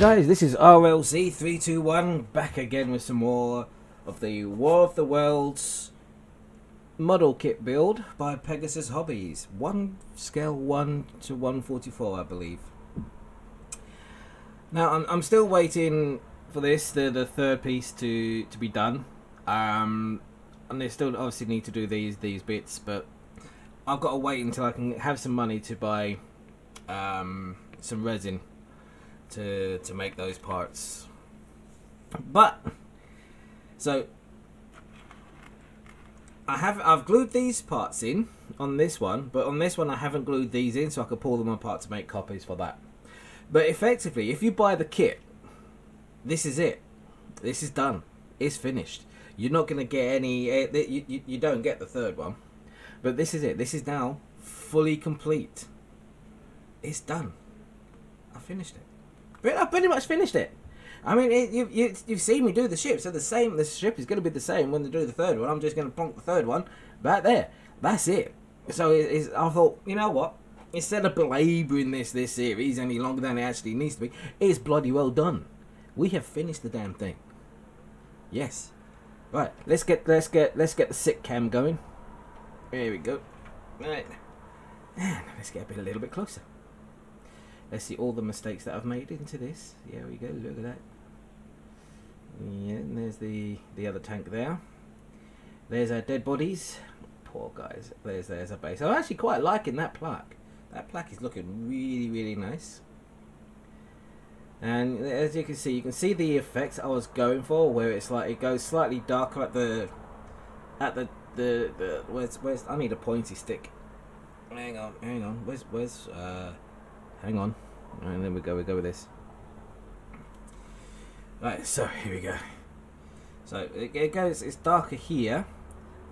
guys, this is RLC321 back again with some more of the War of the Worlds model kit build by Pegasus Hobbies. Scale 1 to 144, I believe. Now I'm still waiting for this, the third piece to be done. And they still obviously need to do these bits, but I've got to wait until I can have some money to buy some resin to make those parts. But so I've glued these parts in on this one, but on this one I haven't glued these in, so I could pull them apart to make copies for that. But effectively, if you buy the kit, this is it. This is done. It's finished. You're not gonna get any. You don't get the third one, but this is it. This is now fully complete. It's done. I finished it. I pretty much finished it. I mean, you've seen me do the ship, so the ship is going to be the same when they do the third one. I'm just going to plonk the third one back there. That's it. So I thought, you know what? Instead of belabouring this series any longer than it actually needs to be, it's bloody well done. We have finished the damn thing. Yes. Right. Let's get the sick cam going. There we go. Right. And let's get a little bit closer. Let's see all the mistakes that I've made into this. There we go, look at that. Yeah, and there's the other tank there. There's our dead bodies. Poor guys. There's our base. I'm actually quite liking that plaque. That plaque is looking really, really nice. And as you can see the effects I was going for, where it's like it goes slightly darker at the where's I need a pointy stick. Hang on. Where's hang on, and then we go with this. Right, so here we go. So it goes, it's darker here,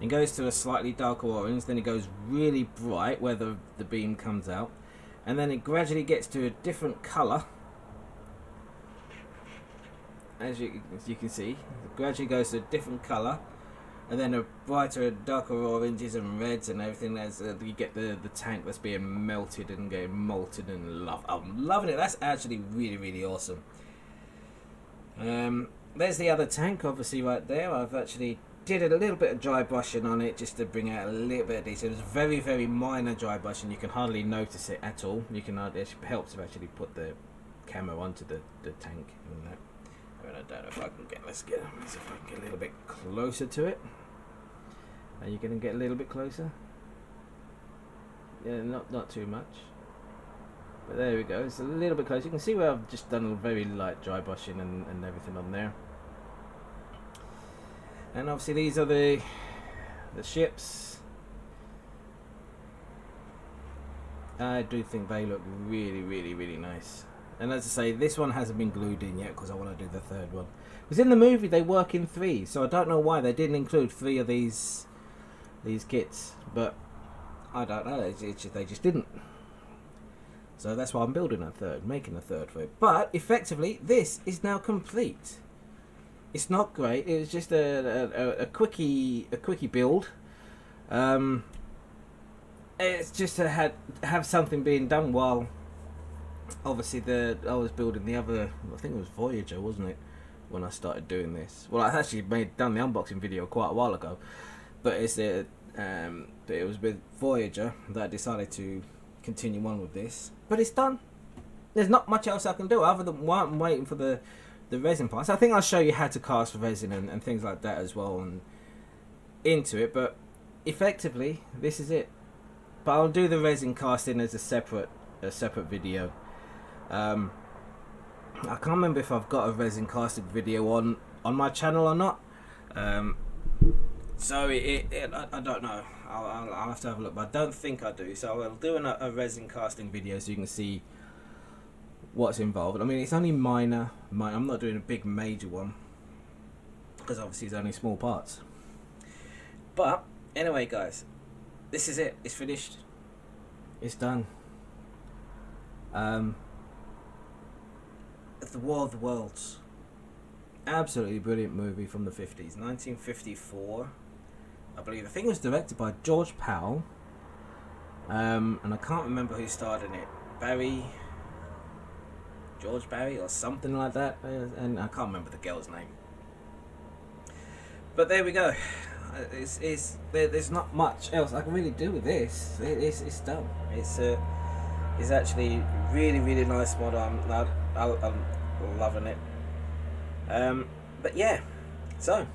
and goes to a slightly darker orange, then it goes really bright where the beam comes out, and then it gradually gets to a different colour. As you can see, it gradually goes to a different colour, and then a brighter, darker oranges and reds and everything. As you get the tank that's being melted and getting molten and I'm loving it. That's actually really, really awesome. There's the other tank, obviously right there. I've actually did a little bit of dry brushing on it just to bring out a little bit of detail. It's very, very minor dry brushing. You can hardly notice it at all. You can it helps to actually put the camera onto the tank and that. I don't know if I can get. Let's see if I can get a little bit closer to it. Are you going to get a little bit closer? Yeah, not too much. But there we go. It's a little bit closer. You can see where I've just done a very light dry brushing and everything on there. And obviously these are the ships. I do think they look really, really, really nice. And as I say, this one hasn't been glued in yet because I want to do the third one. Because in the movie they work in 3, so I don't know why they didn't include 3 of these kits. But I don't know, they just didn't. So that's why I'm building a third, making a third for it. But effectively, this is now complete. It's not great. It was just a quickie build. It's just to have something being done while. Obviously, I was building the other. I think it was Voyager, wasn't it? When I started doing this. Well, I actually done the unboxing video quite a while ago, but it was with Voyager that I decided to continue on with this. But it's done. There's not much else I can do other than I'm waiting for the resin parts. I think I'll show you how to cast resin and things like that as well and into it. But effectively, this is it. But I'll do the resin casting as a separate video. I can't remember if I've got a resin casting video on my channel or not. So I don't know. I'll have to have a look, but I don't think I do. So I'll do a resin casting video so you can see what's involved. I mean, it's only minor. I'm not doing a big major one because obviously it's only small parts. But anyway, guys, this is it. It's finished. It's done. The War of the Worlds. Absolutely brilliant movie from the 50s. 1954, I believe. I think it was directed by George Powell. And I can't remember who starred in it. Barry George Barry or something like that, and I can't remember the girl's name. But there we go. There's not much else I can really do with this. It's done. It's actually really nice model. I'm loving it. But yeah, so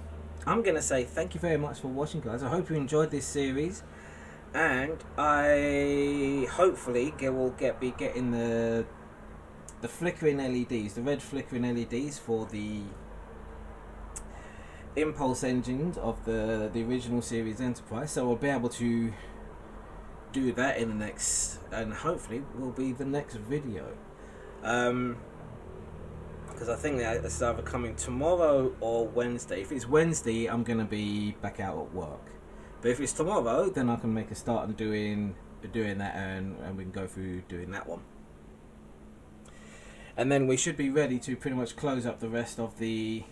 I'm gonna say thank you very much for watching, guys. I hope you enjoyed this series, and I hopefully will be getting the flickering LEDs, the red flickering LEDs for the impulse engines of the original series Enterprise. So we'll be able to do that in the next, and hopefully will be the next video. Because I think that it's either coming tomorrow or Wednesday. If it's Wednesday, I'm going to be back out at work. But if it's tomorrow, then I can make a start on doing that, and we can go through doing that one. And then we should be ready to pretty much close up the rest of the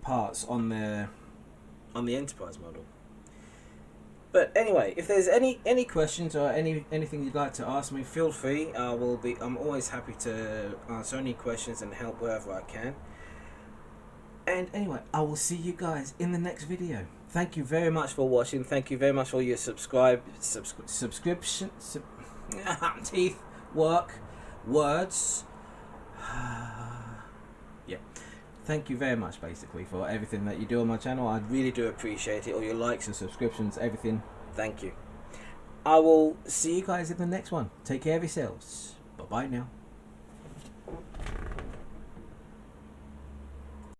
parts on the Enterprise model. But anyway, if there's any questions or anything you'd like to ask me, feel free. I'm always happy to answer any questions and help wherever I can. And anyway, I will see you guys in the next video. Thank you very much for watching. Thank you very much for your subscription. Teeth work words. Yeah. Thank you very much, basically, for everything that you do on my channel. I really do appreciate it. All your likes and subscriptions, everything. Thank you. I will see you guys in the next one. Take care of yourselves. Bye-bye now.